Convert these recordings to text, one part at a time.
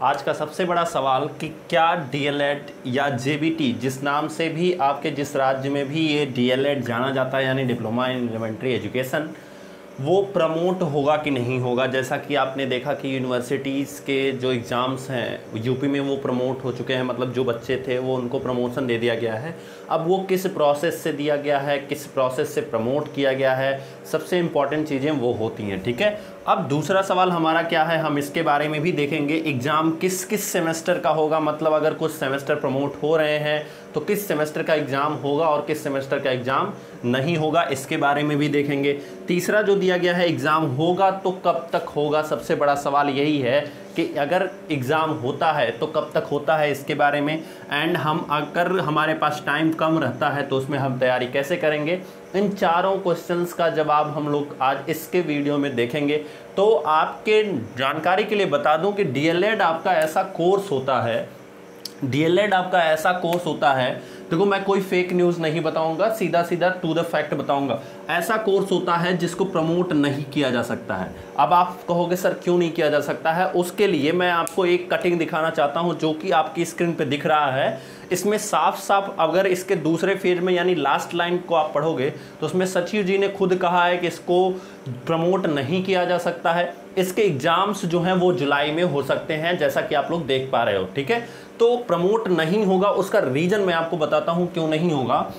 आज का सबसे बड़ा सवाल कि क्या डीएलएड या जेबीटी जिस नाम से भी आपके जिस राज्य में भी ये डीएलएड जाना जाता है यानी डिप्लोमा इन एलिमेंट्री एजुकेशन, वो प्रमोट होगा कि नहीं होगा। जैसा कि आपने देखा कि यूनिवर्सिटीज़ के जो एग्ज़ाम्स हैं यूपी में वो प्रमोट हो चुके हैं, मतलब जो बच्चे थे वो उनको प्रमोशन दे दिया गया है। अब वो किस प्रोसेस से दिया गया है, किस प्रोसेस से प्रमोट किया गया है, सबसे इम्पॉर्टेंट चीज़ें वो होती हैं। ठीक है, अब दूसरा सवाल हमारा क्या है, हम इसके बारे में भी देखेंगे। एग्ज़ाम किस किस सेमेस्टर का होगा, मतलब अगर कुछ सेमेस्टर प्रमोट हो रहे हैं तो किस सेमेस्टर का एग्ज़ाम होगा और किस सेमेस्टर का एग्ज़ाम नहीं होगा, इसके बारे में भी देखेंगे। तीसरा जो दिया गया है, एग्ज़ाम होगा तो कब तक होगा, सबसे बड़ा सवाल यही है कि अगर एग्ज़ाम होता है तो कब तक होता है, इसके बारे में। एंड हम अगर हमारे पास टाइम कम रहता है तो उसमें हम तैयारी कैसे करेंगे, इन चारों क्वेश्चंस का जवाब हम लोग आज इसके वीडियो में देखेंगे। तो आपके जानकारी के लिए बता दूं कि डीएलएड आपका ऐसा कोर्स होता है, डीएलएड आपका ऐसा कोर्स होता है, देखो मैं कोई फेक न्यूज़ नहीं बताऊंगा, सीधा सीधा टू द फैक्ट बताऊंगा। ऐसा कोर्स होता है जिसको प्रमोट नहीं किया जा सकता है। अब आप कहोगे सर क्यों नहीं किया जा सकता है, उसके लिए मैं आपको एक कटिंग दिखाना चाहता हूं जो कि आपकी स्क्रीन पे दिख रहा है। इसमें साफ साफ अगर इसके दूसरे फेज में यानी लास्ट लाइन को आप पढ़ोगे तो उसमें सचिव जी ने खुद कहा है कि इसको प्रमोट नहीं किया जा सकता है। इसके एग्जाम्स जो हैं वो जुलाई में हो सकते हैं, जैसा कि आप लोग देख पा रहे हो। ठीक है, तो प्रमोट नहीं होगा, उसका रीजन मैं आपको बताता हूं क्यों नहीं होगा।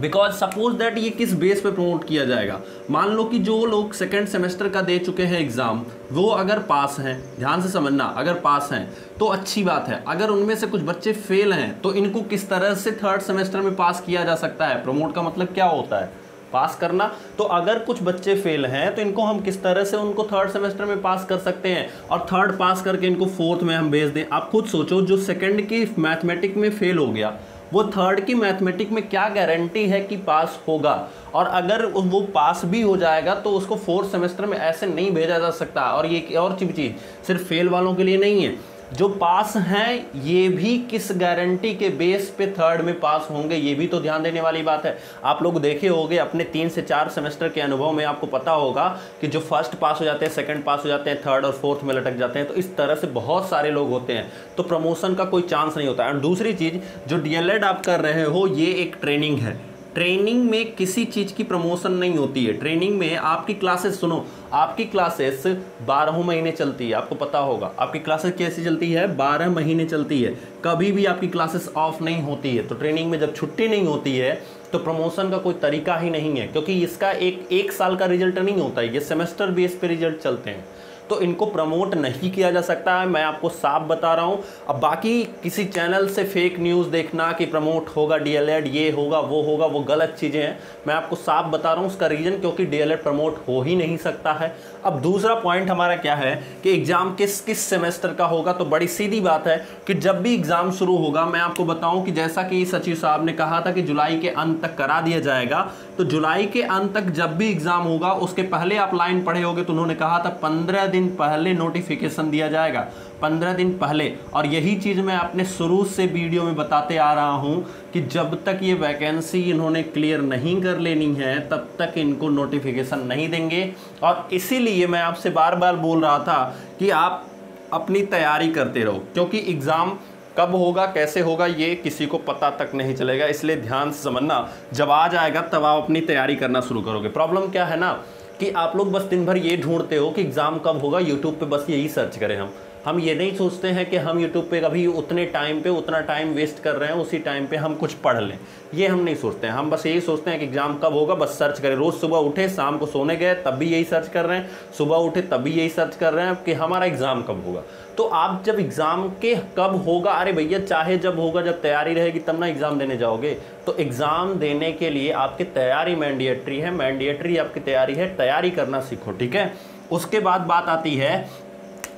बिकॉज सपोज दैट ये किस बेस पे प्रमोट किया जाएगा। मान लो कि जो लोग सेकेंड सेमेस्टर का दे चुके हैं एग्जाम, वो अगर पास हैं, ध्यान से समझना, अगर पास हैं तो अच्छी बात है। अगर उनमें से कुछ बच्चे फेल हैं तो इनको किस तरह से थर्ड सेमेस्टर में पास किया जा सकता है। प्रमोट का मतलब क्या होता है, पास करना। तो अगर कुछ बच्चे फेल हैं तो इनको हम किस तरह से उनको थर्ड सेमेस्टर में पास कर सकते हैं और थर्ड पास करके इनको फोर्थ में हम भेज दें। आप खुद सोचो, जो सेकंड की मैथमेटिक्स में फेल हो गया वो थर्ड की मैथमेटिक्स में क्या गारंटी है कि पास होगा। और अगर वो पास भी हो जाएगा तो उसको फोर्थ सेमेस्टर में ऐसे नहीं भेजा जा सकता। और ये और चीज़ सिर्फ फेल वालों के लिए नहीं है, जो पास हैं ये भी किस गारंटी के बेस पे थर्ड में पास होंगे, ये भी तो ध्यान देने वाली बात है। आप लोग देखे होंगे अपने 3 से 4 सेमेस्टर के अनुभव में, आपको पता होगा कि जो फर्स्ट पास हो जाते हैं, सेकंड पास हो जाते हैं, थर्ड और फोर्थ में लटक जाते हैं। तो इस तरह से बहुत सारे लोग होते हैं, तो प्रमोशन का कोई चांस नहीं होता है। और दूसरी चीज़, जो डीएलएड आप कर रहे हो ये एक ट्रेनिंग है। ट्रेनिंग में किसी चीज़ की प्रमोशन नहीं होती है। ट्रेनिंग में आपकी क्लासेस, सुनो, आपकी क्लासेस 12 महीने चलती है, आपको पता होगा आपकी क्लासेस कैसी चलती है, 12 महीने चलती है, कभी भी आपकी क्लासेस ऑफ नहीं होती है। तो ट्रेनिंग में जब छुट्टी नहीं होती है तो प्रमोशन का कोई तरीका ही नहीं है, क्योंकि इसका एक साल का रिजल्ट नहीं होता है, ये सेमेस्टर बेस पे रिजल्ट चलते हैं। तो इनको प्रमोट नहीं किया जा सकता है, मैं आपको साफ बता रहा हूं। अब बाकी किसी चैनल से फेक न्यूज़ देखना कि प्रमोट होगा डीएलएड, ये होगा वो गलत चीज़ें हैं। मैं आपको साफ बता रहा हूं उसका रीज़न, क्योंकि डीएलएड प्रमोट हो ही नहीं सकता है। अब दूसरा पॉइंट हमारा क्या है कि एग्ज़ाम किस किस सेमेस्टर का होगा। तो बड़ी सीधी बात है कि जब भी एग्ज़ाम शुरू होगा, मैं आपको बताऊं कि जैसा कि सचिव साहब ने कहा था कि जुलाई के अंत तक करा दिया जाएगा, तो जुलाई के अंत तक जब भी एग्ज़ाम होगा उसके पहले आप लाइन पढ़े होगे तो उन्होंने कहा था 15 दिन पहले नोटिफिकेशन दिया जाएगा, 15 दिन पहले। और यही चीज़ मैं अपने शुरू से वीडियो में बताते आ रहा हूं कि जब तक ये वैकेंसी इन्होंने क्लियर नहीं कर लेनी है तब तक इनको नोटिफिकेशन नहीं देंगे। और इसीलिए मैं आपसे बार बार बोल रहा था कि आप अपनी तैयारी करते रहो, क्योंकि एग्ज़ाम कब होगा कैसे होगा ये किसी को पता तक नहीं चलेगा। इसलिए ध्यान से समझना, जब आ जाएगा तब आप अपनी तैयारी करना शुरू करोगे। प्रॉब्लम क्या है ना कि आप लोग बस दिन भर ये ढूंढते हो कि एग्ज़ाम कब होगा, यूट्यूब पे बस यही सर्च करें। हम ये नहीं सोचते हैं कि हम यूट्यूब पे कभी उतने टाइम पे उतना टाइम वेस्ट कर रहे हैं, उसी टाइम पे हम कुछ पढ़ लें, ये हम नहीं सोचते हैं। हम बस यही सोचते हैं कि एग्ज़ाम कब होगा, बस सर्च करें। रोज़ सुबह उठे, शाम को सोने गए तब भी यही सर्च कर रहे हैं, सुबह उठे तब भी यही सर्च कर रहे हैं कि हमारा एग्ज़ाम कब होगा। तो आप जब एग्ज़ाम के कब होगा, अरे भैया चाहे जब होगा, जब तैयारी रहेगी तब ना एग्ज़ाम देने जाओगे। तो एग्ज़ाम देने के लिए आपकी तैयारी मैंडेटरी है, मैंडेटरी आपकी तैयारी है, तैयारी करना सीखो। ठीक है, उसके बाद बात आती है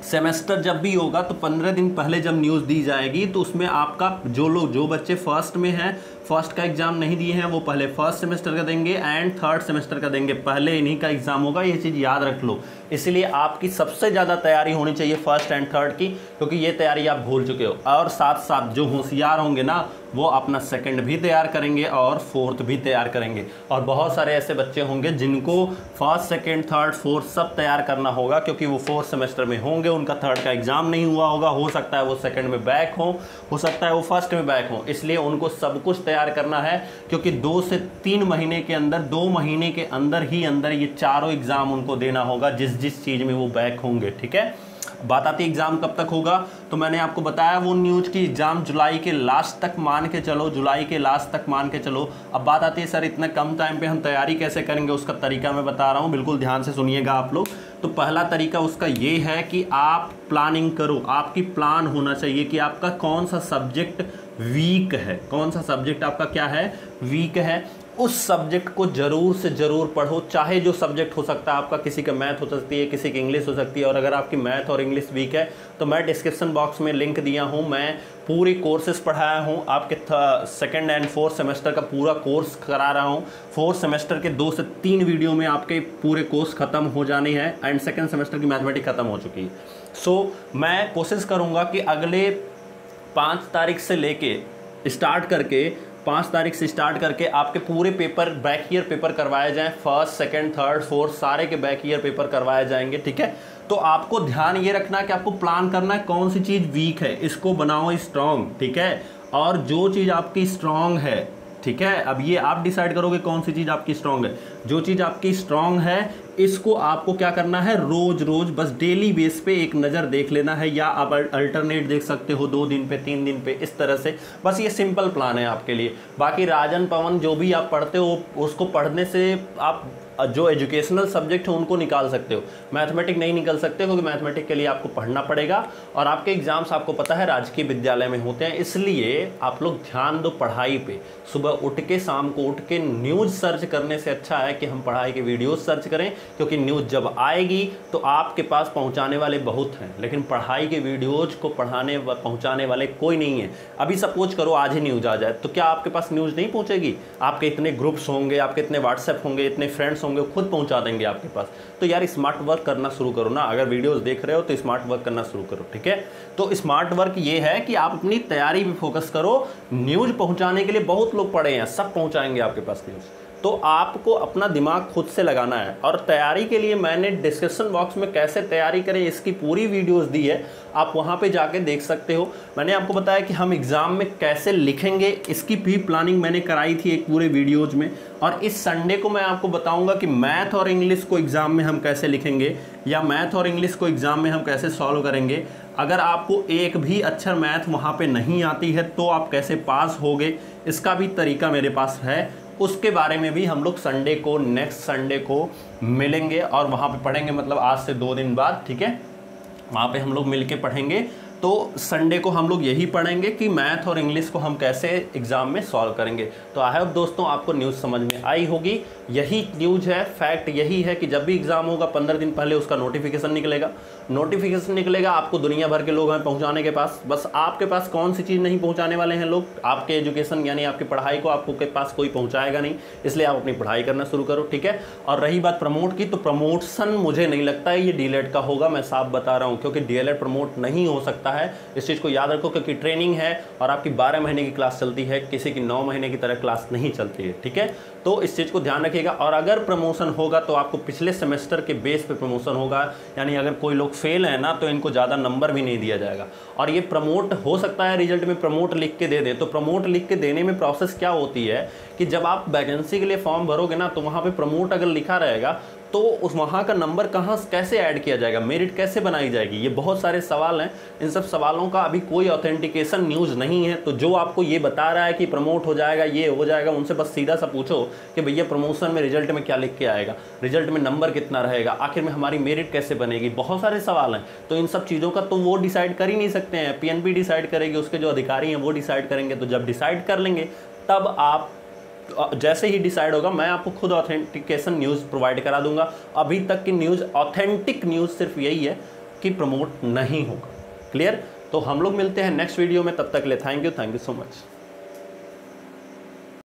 सेमेस्टर जब भी होगा तो 15 दिन पहले जब न्यूज़ दी जाएगी तो उसमें आपका जो बच्चे फर्स्ट में हैं, फर्स्ट का एग्जाम नहीं दिए हैं वो पहले फर्स्ट सेमेस्टर का देंगे एंड थर्ड सेमेस्टर का देंगे, पहले इन्हीं का एग्जाम होगा, ये चीज़ याद रख लो। इसलिए आपकी सबसे ज़्यादा तैयारी होनी चाहिए फर्स्ट एंड थर्ड की, क्योंकि ये तैयारी आप भूल चुके हो। और साथ साथ जो होशियार होंगे ना वो अपना सेकंड भी तैयार करेंगे और फोर्थ भी तैयार करेंगे। और बहुत सारे ऐसे बच्चे होंगे जिनको फर्स्ट सेकंड थर्ड फोर्थ सब तैयार करना होगा, क्योंकि वो फोर्थ सेमेस्टर में होंगे, उनका थर्ड का एग्जाम नहीं हुआ होगा, हो सकता है वो सेकंड में बैक हो सकता है वो फर्स्ट में बैक हो। इसलिए उनको सब कुछ तैयार करना है, क्योंकि 2 से 3 महीने के अंदर, 2 महीने के अंदर ये चारों एग्जाम उनको देना होगा जिस चीज़ में वो बैक होंगे। ठीक है, बात आती है एग्जाम कब तक होगा, तो मैंने आपको बताया वो न्यूज़ की एग्जाम जुलाई के लास्ट तक मान के चलो, जुलाई के लास्ट तक मान के चलो। अब बात आती है सर इतने कम टाइम पे हम तैयारी कैसे करेंगे, उसका तरीका मैं बता रहा हूँ, बिल्कुल ध्यान से सुनिएगा आप लोग। तो पहला तरीका उसका ये है कि आप प्लानिंग करो, आपकी प्लान होना चाहिए कि आपका कौन सा सब्जेक्ट वीक है, कौन सा सब्जेक्ट आपका क्या है, वीक है। उस सब्जेक्ट को जरूर से ज़रूर पढ़ो, चाहे जो सब्जेक्ट हो सकता है आपका, किसी का मैथ हो सकती है, किसी की इंग्लिश हो सकती है। और अगर आपकी मैथ और इंग्लिश वीक है तो मैं डिस्क्रिप्शन बॉक्स में लिंक दिया हूँ, मैं पूरी कोर्सेज पढ़ाया हूँ, आपके सेकंड एंड फोर्थ सेमेस्टर का पूरा कोर्स करा रहा हूँ। फोर्थ सेमेस्टर के 2 से 3 वीडियो में आपके पूरे कोर्स ख़त्म हो जाने हैं एंड सेकंड सेमेस्टर की मैथमेटिक्स ख़त्म हो चुकी है। सो मैं कोशिश करूँगा कि अगले 5 तारीख से लेके स्टार्ट करके 5 तारीख से स्टार्ट करके आपके पूरे पेपर बैक ईयर पेपर करवाए जाएं, फर्स्ट सेकंड थर्ड फोर्थ सारे के बैक ईयर पेपर करवाए जाएंगे। ठीक है, तो आपको ध्यान ये रखना है कि आपको प्लान करना है कौन सी चीज़ वीक है, इसको बनाओ स्ट्रॉन्ग। ठीक है, और जो चीज़ आपकी स्ट्रॉन्ग है, ठीक है, अब ये आप डिसाइड करोगे कौन सी चीज़ आपकी स्ट्रॉन्ग है। जो चीज़ आपकी स्ट्रॉन्ग है इसको आपको क्या करना है, रोज रोज बस डेली बेस पे एक नज़र देख लेना है, या आप अल्टरनेट देख सकते हो 2 दिन पे 3 दिन पे, इस तरह से। बस ये सिंपल प्लान है आपके लिए। बाकी राजन पवन जो भी आप पढ़ते हो उसको पढ़ने से आप जो एजुकेशनल सब्जेक्ट है उनको निकाल सकते हो, मैथमेटिक्स नहीं निकल सकते, क्योंकि मैथमेटिक्स के लिए आपको पढ़ना पड़ेगा और आपके एग्जाम्स आपको पता है राजकीय विद्यालय में होते हैं। इसलिए आप लोग ध्यान दो पढ़ाई पे। सुबह उठ के, शाम को उठ के न्यूज़ सर्च करने से अच्छा है कि हम पढ़ाई के वीडियोस सर्च करें, क्योंकि न्यूज़ जब आएगी तो आपके पास पहुंचाने वाले बहुत हैं, लेकिन पढ़ाई के वीडियोज को पहुंचाने वाले कोई नहीं है। अभी सपोज करो आज ही न्यूज़ आ जाए तो क्या आपके पास न्यूज़ नहीं पहुंचेगी? आपके इतने ग्रुप्स होंगे, आपके इतने व्हाट्सएप होंगे, इतने फ्रेंड्स होंगे, खुद पहुंचा देंगे आपके पास। तो यार स्मार्ट वर्क करना शुरू करो ना, अगर वीडियोस देख रहे हो तो स्मार्ट वर्क करना शुरू करो। ठीक है, तो स्मार्ट वर्क ये है कि आप अपनी तैयारी पे फोकस करो। न्यूज़ पहुंचाने के लिए बहुत लोग पढ़े हैं, सब पहुंचाएंगे आपके पास न्यूज़, तो आपको अपना दिमाग खुद से लगाना है। और तैयारी के लिए मैंने डिस्क्रिप्शन बॉक्स में कैसे तैयारी करें इसकी पूरी वीडियोस दी है, आप वहां पे जाके देख सकते हो। मैंने आपको बताया कि हम एग्ज़ाम में कैसे लिखेंगे, इसकी भी प्लानिंग मैंने कराई थी एक पूरे वीडियोज में। और इस संडे को मैं आपको बताऊंगा कि मैथ और इंग्लिश को एग्ज़ाम में हम कैसे लिखेंगे, या मैथ और इंग्लिश को एग्ज़ाम में हम कैसे सॉल्व करेंगे। अगर आपको एक भी अक्षर मैथ वहाँ पे नहीं आती है तो आप कैसे पास होगे, इसका भी तरीका मेरे पास है। उसके बारे में भी हम लोग संडे को, नेक्स्ट संडे को मिलेंगे और वहाँ पे पढ़ेंगे, मतलब आज से 2 दिन बाद। ठीक है, वहाँ पे हम लोग मिल के पढ़ेंगे। तो संडे को हम लोग यही पढ़ेंगे कि मैथ और इंग्लिश को हम कैसे एग्ज़ाम में सॉल्व करेंगे। तो आई होप दोस्तों आपको न्यूज़ समझ में आई होगी। यही न्यूज़ है, फैक्ट यही है कि जब भी एग्ज़ाम होगा 15 दिन पहले उसका नोटिफिकेशन निकलेगा, आपको दुनिया भर के लोग हैं पहुंचाने के पास। बस आपके पास कौन सी चीज़ नहीं पहुंचाने वाले हैं लोग, आपके एजुकेशन यानी आपकी पढ़ाई को आपको के पास कोई पहुंचाएगा नहीं, इसलिए आप अपनी पढ़ाई करना शुरू करो। ठीक है, और रही बात प्रमोट की, तो प्रमोशन मुझे नहीं लगता है ये डीएलएड का होगा, मैं साफ बता रहा हूँ, क्योंकि डीएलएड प्रमोट नहीं हो सकता है। इस चीज़ को याद रखो, क्योंकि ट्रेनिंग है और आपकी 12 महीने की क्लास चलती है, किसी की 9 महीने की तरह क्लास नहीं चलती है। ठीक है, तो इस चीज़ को ध्यान रखिएगा। और अगर प्रमोशन होगा तो आपको पिछले सेमेस्टर के बेस पे प्रमोशन होगा, यानी अगर कोई लोग फेल है ना तो इनको ज़्यादा नंबर भी नहीं दिया जाएगा। और ये प्रमोट हो सकता है रिजल्ट में प्रमोट लिख के दे दें। तो प्रमोट लिख के देने में प्रोसेस क्या होती है कि जब आप वैकेंसी के लिए फॉर्म भरोगे ना तो वहाँ पे प्रमोट अगर लिखा रहेगा तो उस वहाँ का नंबर कहाँ कैसे ऐड किया जाएगा, मेरिट कैसे बनाई जाएगी, ये बहुत सारे सवाल हैं। इन सब सवालों का अभी कोई ऑथेंटिकेशन न्यूज़ नहीं है। तो जो आपको ये बता रहा है कि प्रमोट हो जाएगा, ये हो जाएगा, उनसे बस सीधा सा पूछो कि भैया प्रमोशन में रिजल्ट में क्या लिख के आएगा, रिजल्ट में नंबर कितना रहेगा, आखिर में हमारी मेरिट कैसे बनेगी, बहुत सारे सवाल हैं। तो इन सब चीज़ों का तो वो डिसाइड कर ही नहीं सकते हैं, पीएनबी डिसाइड करेगी, उसके जो अधिकारी हैं वो डिसाइड करेंगे। तो जब डिसाइड कर लेंगे तब आप, जैसे ही डिसाइड होगा मैं आपको खुद ऑथेंटिकेशन न्यूज़ प्रोवाइड करा दूंगा। अभी तक की न्यूज़, ऑथेंटिक न्यूज़ सिर्फ यही है कि प्रमोट नहीं होगा। क्लियर? तो हम लोग मिलते हैं नेक्स्ट वीडियो में, तब तक के लिए थैंक यू सो मच।